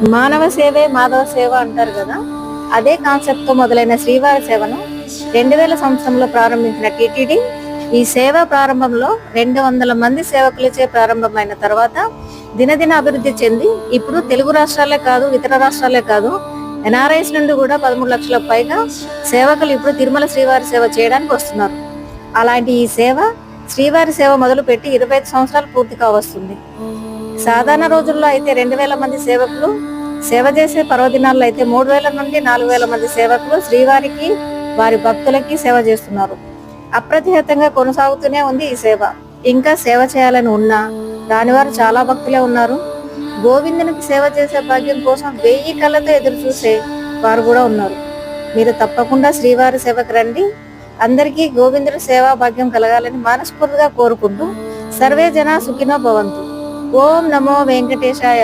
మానవ సేవే మాధవ సేవ అంటారు కదా, అదే కాన్సెప్ట్ తో మొదలైన శ్రీవారి సేవను 2000 సంవత్సరంలో ప్రారంభించిన టిటిడి ఈ సేవ ప్రారంభంలో 200 మంది సేవకులచే ప్రారంభమైన తర్వాత దినదిన అభివృద్ధి చెంది ఇప్పుడు తెలుగు రాష్ట్రాలే కాదు, ఇతర రాష్ట్రాలే కాదు, ఎన్ఆర్ఐస్ నుండి కూడా 13 లక్షలకు పైగా సేవకులు ఇప్పుడు తిరుమల శ్రీవారి సేవ చేయడానికి వస్తున్నారు. అలాంటి ఈ సేవ శ్రీవారి సేవ మొదలు పెట్టి 25 సంవత్సరాలు పూర్తి కావస్తుంది. సాధారణ రోజుల్లో అయితే 2000 మంది సేవకులు సేవ చేసే పర్వదినాల్లో అయితే 3000 నుండి 4000 మంది సేవకులు శ్రీవారికి వారి భక్తులకి సేవ చేస్తున్నారు. అప్రతిహతంగా కొనసాగుతూనే ఉంది ఈ సేవ. ఇంకా సేవ చేయాలని ఉన్నా రానివారు చాలా భక్తులే ఉన్నారు. గోవిందునికి సేవ చేసే భాగ్యం కోసం 1000 కళ్ళతో ఎదురు చూసే వారు కూడా ఉన్నారు. మీరు తప్పకుండా శ్రీవారి సేవకు రండి. అందరికీ గోవిందుడి సేవా భాగ్యం కలగాలని మనస్ఫూర్తిగా కోరుకుంటూ సర్వే జన సుఖినో భవంతు. ఓం నమో వెంకటేశాయ.